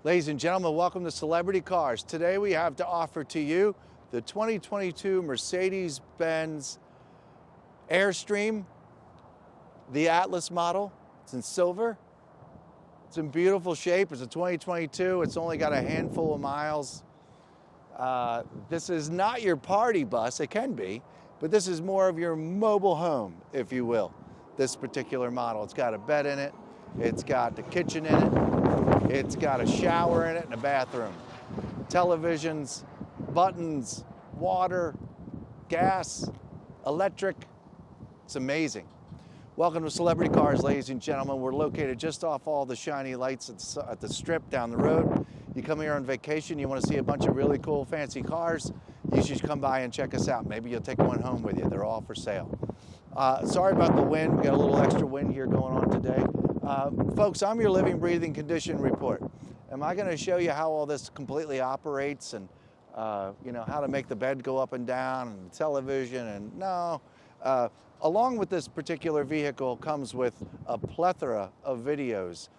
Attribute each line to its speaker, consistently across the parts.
Speaker 1: Ladies and gentlemen, welcome to Celebrity Cars. Today we have to offer to you the 2022 Mercedes-Benz Airstream, the Atlas model. It's in silver. It's in beautiful shape. It's a 2022. It's only got a handful of miles. This is not your party bus. It can be, but this is more of your mobile home, if you will, this particular model. It's got a bed in it. It's got the kitchen in it. It's got a shower in it and a bathroom. Televisions, buttons, water, gas, electric. It's amazing. Welcome to Celebrity Cars, ladies and gentlemen. We're located just off all the shiny lights at the strip down the road. You come here on vacation, you want to see a bunch of really cool, fancy cars, you should come by and check us out. Maybe you'll take one home with you. They're all for sale. Sorry about the wind. We got a little extra wind here going on today. Folks, I'm your living, breathing condition report. Am I going to show you how all this completely operates and you know, how to make the bed go up and down and the television? And no. Along with this particular vehicle comes with a plethora of videos,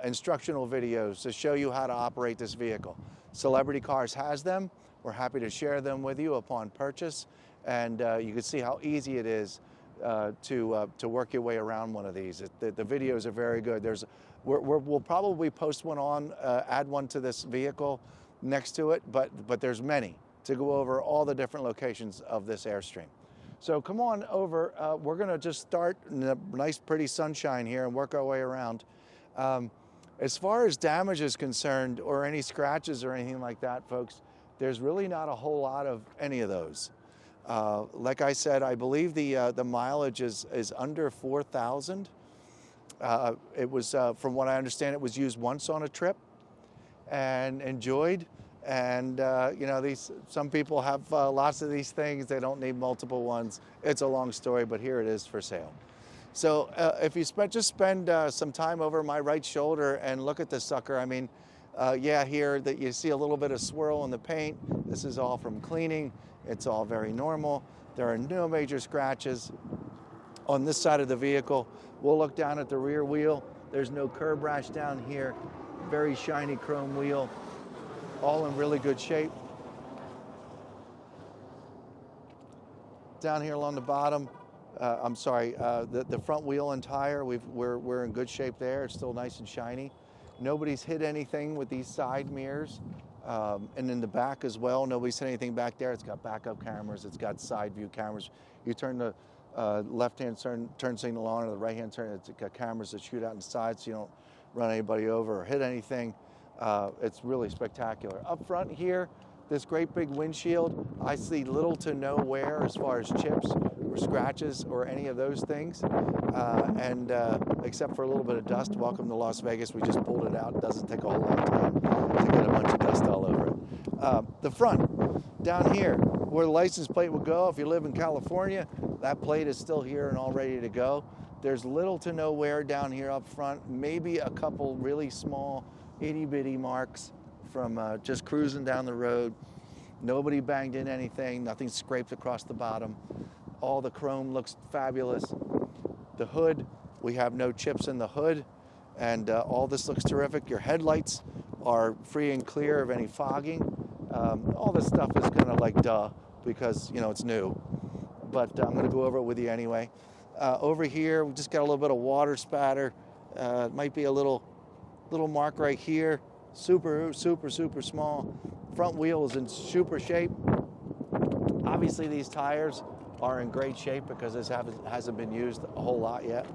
Speaker 1: instructional videos to show you how to operate this vehicle. Celebrity Cars has them. We're happy to share them with you upon purchase, and you can see how easy it is to work your way around one of these. The videos are very good. We'll probably post one on, add one to this vehicle next to it, but there's many to go over all the different locations of this Airstream. So come on over. We're going to just start in a nice, pretty sunshine here and work our way around. As far as damage is concerned, or any scratches or anything like that, folks, there's really not a whole lot of any of those. Like I said, I believe the mileage is under 4,000. It was, from what I understand, it was used once on a trip and enjoyed. And you know, some people have lots of these things. They don't need multiple ones. It's a long story, but here it is for sale. So if you just spend some time over my right shoulder and look at this sucker, I mean, yeah, here that you see a little bit of swirl in the paint. This is all from cleaning. It's all very normal. There are no major scratches on this side of the vehicle. We'll look down at the rear wheel. There's no curb rash down here. Very shiny chrome wheel, all in really good shape. Down here along the bottom, the front wheel and tire, we're in good shape there. It's still nice and shiny. Nobody's hit anything with these side mirrors. And in the back as well, nobody's hit anything back there. It's got backup cameras. It's got side view cameras. You turn the left-hand turn signal on or the right-hand turn, it's got cameras that shoot out in the side so you don't run anybody over or hit anything. It's really spectacular. Up front here, this great big windshield, I see little to no wear as far as chips or scratches or any of those things. Except for a little bit of dust. Welcome to Las Vegas. We just pulled it out. It doesn't take a whole lot of time to get a bunch of dust all over it. The front, down here, where the license plate would go, if you live in California, that plate is still here and all ready to go. There's little to no wear down here up front. Maybe a couple really small itty-bitty marks from just cruising down the road. Nobody banged in anything. Nothing scraped across the bottom. All the chrome looks fabulous. The hood, we have no chips in the hood, and all this looks terrific. Your headlights are free and clear of any fogging. All this stuff is kind of like duh, because you know it's new, but I'm going to go over it with you anyway. Over here, we just got a little bit of water spatter. It might be a little mark right here. Super, super, super small. Front wheel is in super shape. Obviously, these tires are in great shape because this hasn't been used a whole lot yet.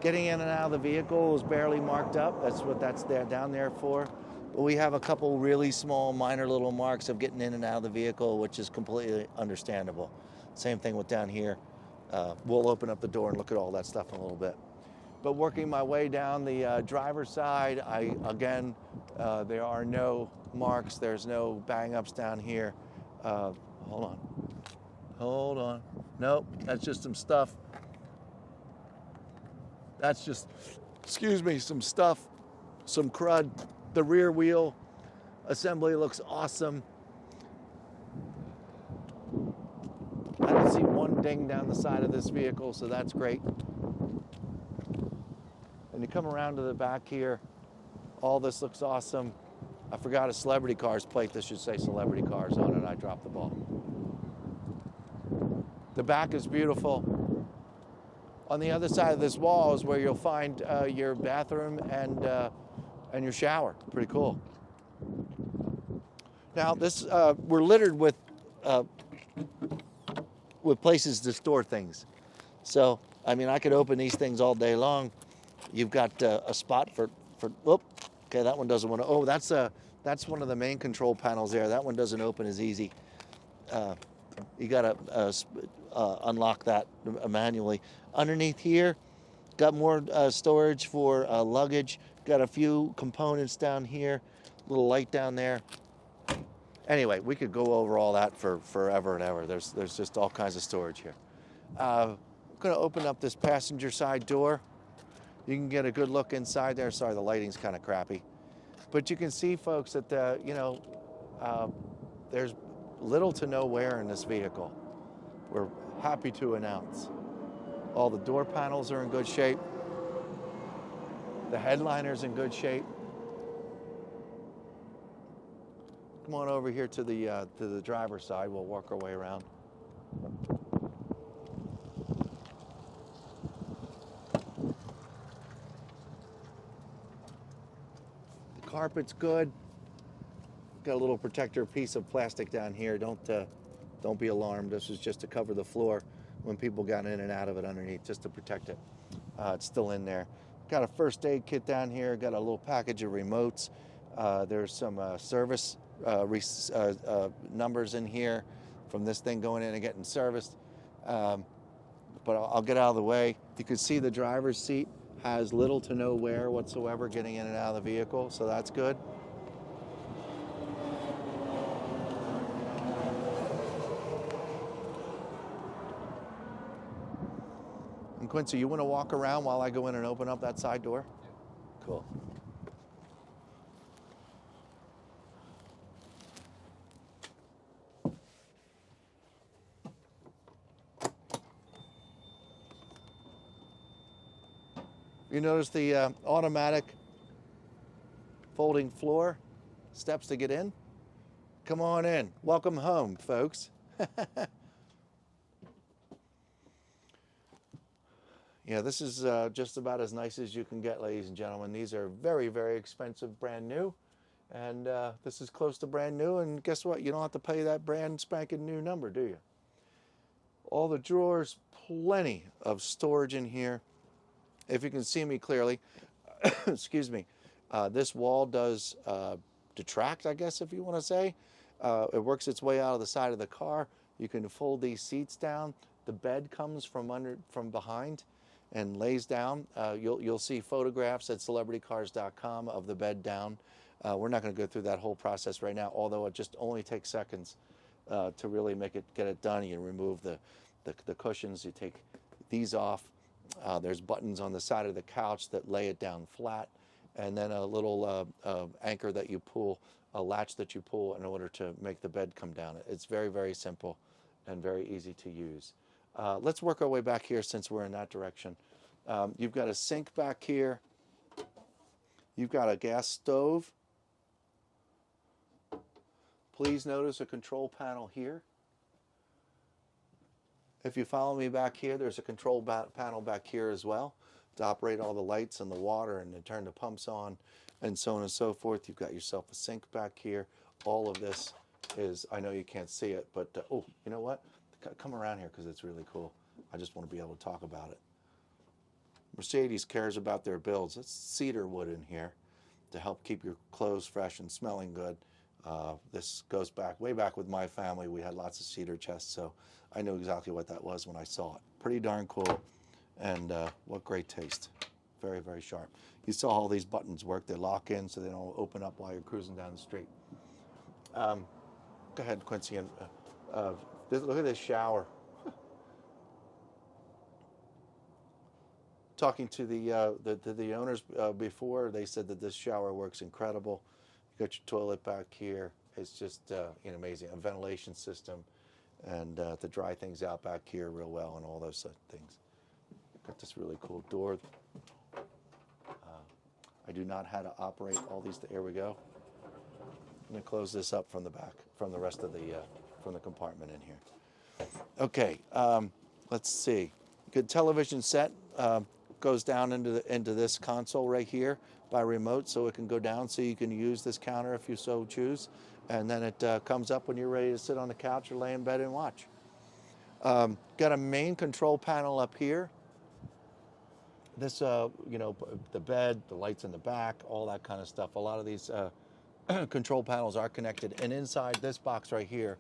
Speaker 1: Getting in and out of the vehicle is barely marked up. That's what that's down there for. But we have a couple really small, minor little marks of getting in and out of the vehicle, which is completely understandable. Same thing with down here. We'll open up the door and look at all that stuff in a little bit. But working my way down the driver's side, again, there are no marks. There's no bang-ups down here. Hold on. Nope, that's just some stuff. That's just, excuse me, some stuff, some crud. The rear wheel assembly looks awesome. I don't see one ding down the side of this vehicle, so that's great. And you come around to the back here, all this looks awesome. I forgot a celebrity cars plate that should say celebrity cars on it. I dropped the ball. The back is beautiful. On the other side of this wall is where you'll find your bathroom and your shower. Pretty cool. Now this we're littered with places to store things. So I mean, I could open these things all day long. You've got a spot for. Whoop. Okay, that one doesn't want to. Oh, that's one of the main control panels there. That one doesn't open as easy. You got to unlock that manually. Underneath here, got more storage for luggage. Got a few components down here. Little light down there. Anyway, we could go over all that for forever and ever. There's just all kinds of storage here. I'm going to open up this passenger side door. You can get a good look inside there. Sorry, the lighting's kind of crappy. But you can see, folks, that there's little to no wear in this vehicle. We're happy to announce. All the door panels are in good shape. The headliner's in good shape. Come on over here to the driver's side. We'll work our way around. The carpet's good. Got a little protector piece of plastic down here. Don't be alarmed. This is just to cover the floor when people got in and out of it underneath, just to protect it. It's still in there. Got a first aid kit down here. Got a little package of remotes. There's some service numbers in here from this thing going in and getting serviced. But I'll get out of the way. You can see the driver's seat has little to no wear whatsoever getting in and out of the vehicle, so that's good. And Quincy, you want to walk around while I go in and open up that side door? Cool. You notice the automatic folding floor, steps to get in. Come on in. Welcome home, folks. Yeah, this is just about as nice as you can get, ladies and gentlemen. These are very, very expensive, brand new. And this is close to brand new. And guess what? You don't have to pay that brand spanking new number, do you? All the drawers, plenty of storage in here. If you can see me clearly, excuse me, this wall does detract, I guess, if you want to say. It works its way out of the side of the car. You can fold these seats down. The bed comes from behind and lays down. You'll see photographs at celebritycars.com of the bed down. We're not going to go through that whole process right now, although it just only takes seconds to really get it done. You remove the cushions. You take these off. There's buttons on the side of the couch that lay it down flat, and then a little anchor that you pull, a latch that you pull in order to make the bed come down. It's very, very simple and very easy to use. Let's work our way back here since we're in that direction. You've got a sink back here. You've got a gas stove. Please notice a control panel here. If you follow me back here, there's a control panel back here as well to operate all the lights and the water and to turn the pumps on and so on and so forth. You've got yourself a sink back here. All of this is, I know you can't see it, but oh, you know what? Come around here because it's really cool. I just want to be able to talk about it. Mercedes cares about their builds. It's cedar wood in here to help keep your clothes fresh and smelling good. This goes way back with my family. We had lots of cedar chests, so I knew exactly what that was when I saw it. Pretty darn cool, and what great taste. Very, very sharp. You saw all these buttons work. They lock in so they don't open up while you're cruising down the street. Go ahead, Quincy, and look at this shower. Talking to the owners before, they said that this shower works incredible. You got your toilet back here. It's just amazing. A ventilation system, and to dry things out back here real well, and all those things. Got this really cool door. I do not know how to operate all these. There we go. Let me close this up from the back, from the rest of the, from the compartment in here. Okay, let's see. Good television set goes down into this console right here by remote, so it can go down so you can use this counter if you so choose. And then it comes up when you're ready to sit on the couch or lay in bed and watch. Got a main control panel up here. This, you know, the bed, the lights in the back, all that kind of stuff. A lot of these control panels are connected. And inside this box right here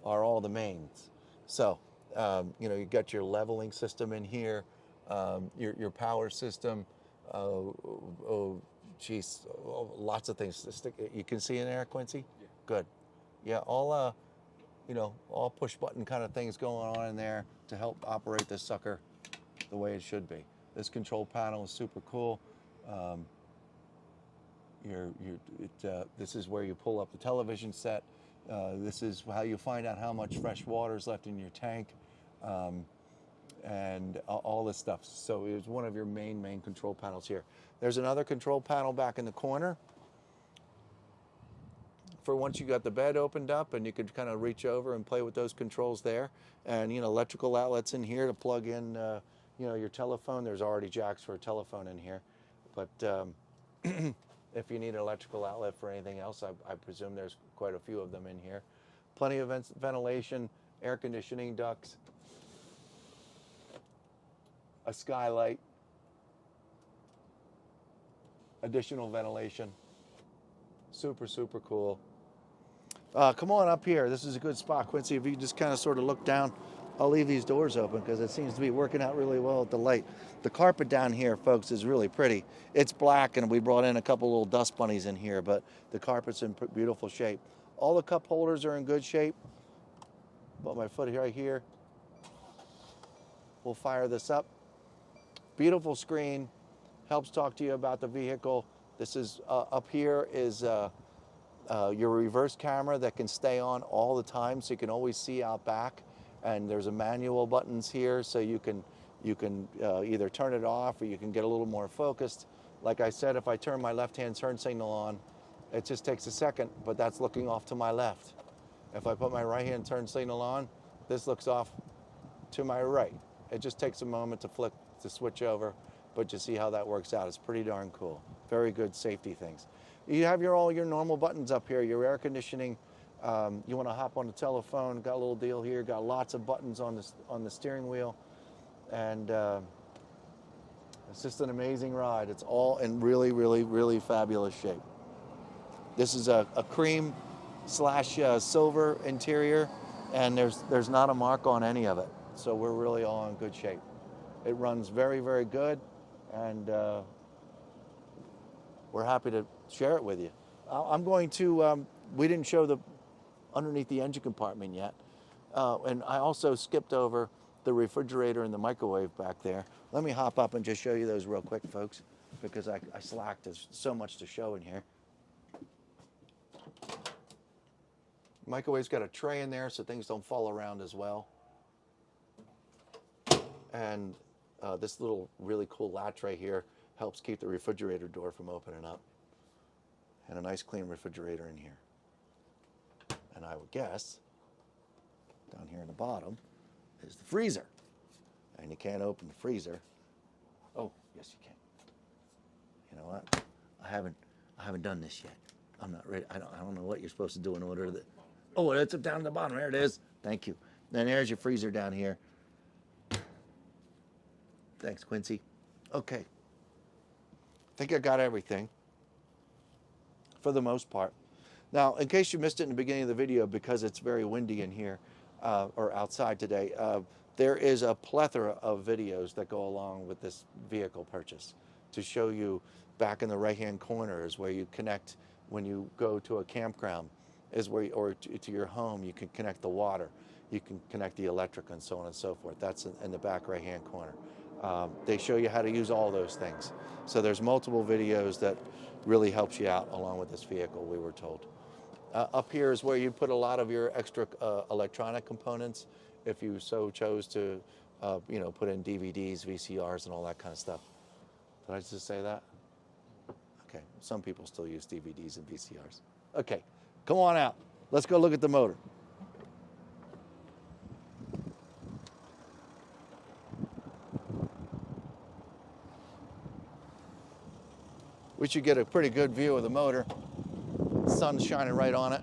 Speaker 1: are all the mains. So, you know, you got your leveling system in here, your power system. Oh, geez, lots of things to stick. You can see in there, Quincy? Yeah. Good. Yeah, all, you know, all push button kind of things going on in there to help operate this sucker the way it should be. This control panel is super cool. This is where you pull up the television set. This is how you find out how much fresh water is left in your tank, and all this stuff. So it's one of your main control panels here. There's another control panel back in the corner for once you got the bed opened up, and you could kind of reach over and play with those controls there. And, you know, electrical outlets in here to plug in, you know, your telephone. There's already jacks for a telephone in here. But if you need an electrical outlet for anything else, I presume there's quite a few of them in here. Plenty of ventilation, air conditioning ducts, a skylight, additional ventilation. Super, super cool. Come on up here. This is a good spot, Quincy. If you just kind of sort of look down, I'll leave these doors open because it seems to be working out really well with the light. The carpet down here, folks, is really pretty. It's black, and we brought in a couple little dust bunnies in here, but the carpet's in beautiful shape. All the cup holders are in good shape. Put my foot right here. We'll fire this up. Beautiful screen. Helps talk to you about the vehicle. This is up here is your reverse camera that can stay on all the time, so you can always see out back. And there's a manual buttons here, so you can either turn it off or you can get a little more focused. Like I said, if I turn my left-hand turn signal on, it just takes a second, but that's looking off to my left. If I put my right-hand turn signal on, this looks off to my right. It just takes a moment to switch over, but you see how that works out. It's pretty darn cool. Very good safety things. You have all your normal buttons up here, your air conditioning. You want to hop on the telephone, got a little deal here, got lots of buttons on the steering wheel, and it's just an amazing ride. It's all in really, really, really fabulous shape. This is a cream / silver interior, and there's not a mark on any of it, so we're really all in good shape. It runs very, very good, and we're happy to share it with you. I'm going to, we didn't show underneath the engine compartment yet. And I also skipped over the refrigerator and the microwave back there. Let me hop up and just show you those real quick, folks, because I slacked. There's so much to show in here. Microwave's got a tray in there so things don't fall around as well. And this little really cool latch right here helps keep the refrigerator door from opening up. And a nice clean refrigerator in here. And I would guess, down here in the bottom, is the freezer. And you can't open the freezer. Oh, yes you can. You know what? I haven't done this yet. I'm not ready. I don't know what you're supposed to do in order to... Oh, it's down at the bottom. There it is. Thank you. Then there's your freezer down here. Thanks, Quincy. Okay. I think I got everything, for the most part. Now, in case you missed it in the beginning of the video, because it's very windy in here, or outside today, there is a plethora of videos that go along with this vehicle purchase to show you. Back in the right-hand corner is where you connect when you go to a campground, or to your home. You can connect the water, you can connect the electric, and so on and so forth. That's in the back right-hand corner. They show you how to use all those things. So there's multiple videos that really helps you out along with this vehicle, we were told. Up here is where you put a lot of your extra electronic components, if you so chose to, you know, put in DVDs, VCRs, and all that kind of stuff. Did I just say that? Okay, some people still use DVDs and VCRs. Okay, Come on out. Let's go look at the motor. We should get a pretty good view of the motor. Sun's shining right on it.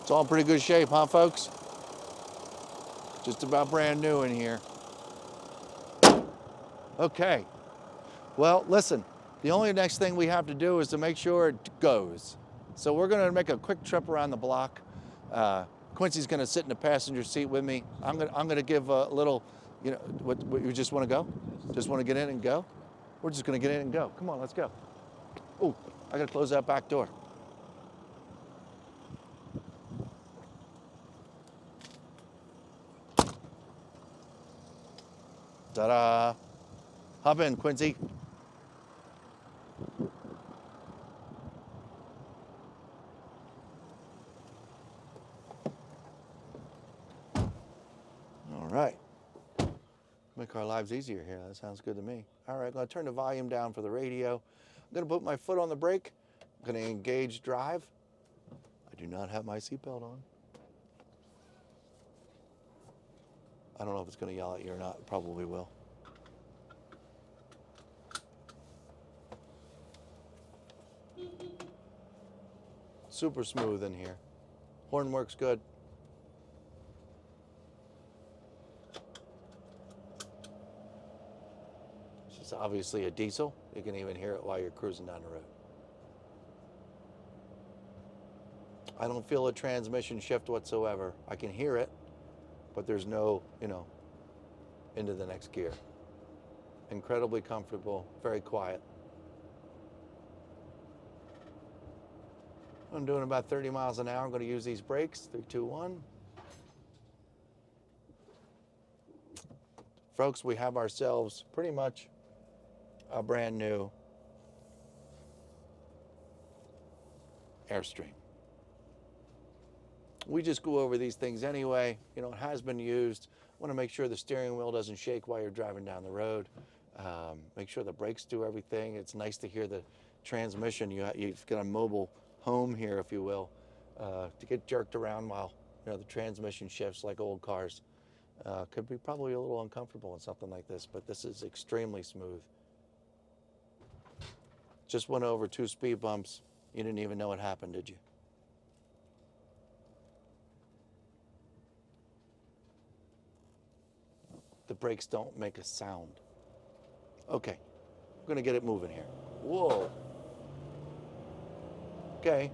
Speaker 1: It's all in pretty good shape, huh, folks? Just about brand new in here. Okay. Well, listen, the only next thing we have to do is to make sure it goes. So we're going to make a quick trip around the block. Quincy's going to sit in the passenger seat with me. I'm going to give a little, you know, what you just want to go? Just want to get in and go? We're just going to get in and go. Come on, let's go. Oh, I got to close that back door. Ta-da! Hop in, Quincy. All right. Make our lives easier here. That sounds good to me. All right, I'm going to turn the volume down for the radio. I'm going to put my foot on the brake. I'm going to engage drive. I do not have my seatbelt on. I don't know if it's going to yell at you or not. It probably will. Super smooth in here. Horn works good. This is obviously a diesel. You can even hear it while you're cruising down the road. I don't feel a transmission shift whatsoever. I can hear it, but there's no, into the next gear. Incredibly comfortable, very quiet. I'm doing about 30 miles an hour. I'm going to use these brakes. 3, 2, 1. Folks, we have ourselves pretty much a brand new Airstream. We just go over these things anyway. It has been used. Want to make sure the steering wheel doesn't shake while you're driving down the road. Make sure the brakes do everything. It's nice to hear the transmission. You've got a mobile home here, if you will, to get jerked around while the transmission shifts like old cars. Could be probably a little uncomfortable in something like this, but this is extremely smooth. Just went over 2 speed bumps. You didn't even know it happened, did you? The brakes don't make a sound. Okay, we're gonna get it moving here. Whoa. Okay,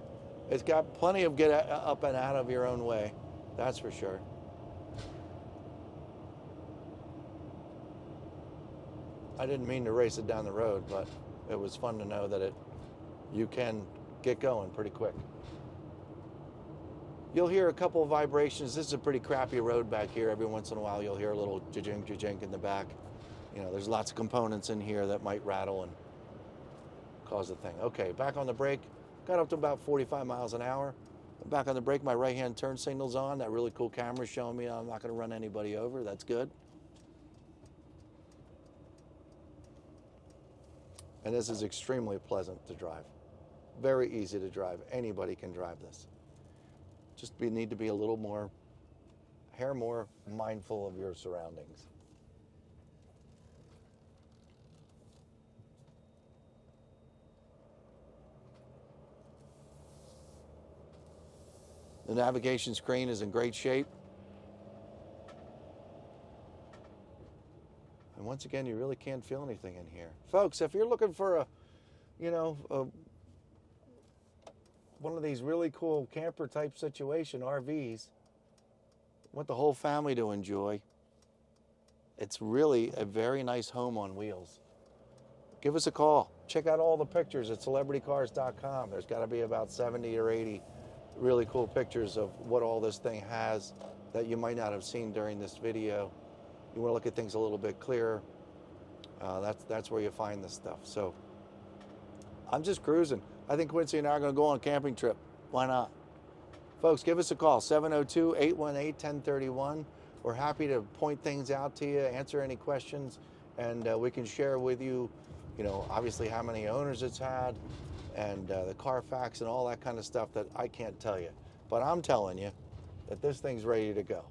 Speaker 1: it's got plenty of get up and out of your own way, that's for sure. I didn't mean to race it down the road, but it was fun to know that you can get going pretty quick. You'll hear a couple of vibrations. This is a pretty crappy road back here. Every once in a while, you'll hear a little jink, jink in the back. There's lots of components in here that might rattle and cause a thing. Okay, back on the brake. Got up to about 45 miles an hour. Back on the brake, my right-hand turn signal's on. That really cool camera's showing me I'm not going to run anybody over. That's good. And this is extremely pleasant to drive. Very easy to drive. Anybody can drive this. Just need to be a little more mindful of your surroundings. The navigation screen is in great shape. And once again, you really can't feel anything in here. Folks, if you're looking for one of these really cool camper type situation, RVs, want the whole family to enjoy, it's really a very nice home on wheels. Give us a call. Check out all the pictures at celebritycars.com. There's got to be about 70 or 80 really cool pictures of what all this thing has that you might not have seen during this video. You want to look at things a little bit clearer. That's where you find this stuff. So I'm just cruising. I think Quincy and I are going to go on a camping trip. Why not? Folks, give us a call, 702-818-1031. We're happy to point things out to you, answer any questions, and we can share with you, obviously how many owners it's had, and the Carfax and all that kind of stuff that I can't tell you. But I'm telling you that this thing's ready to go.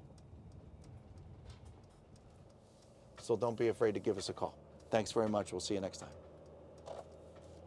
Speaker 1: So don't be afraid to give us a call. Thanks very much. We'll see you next time.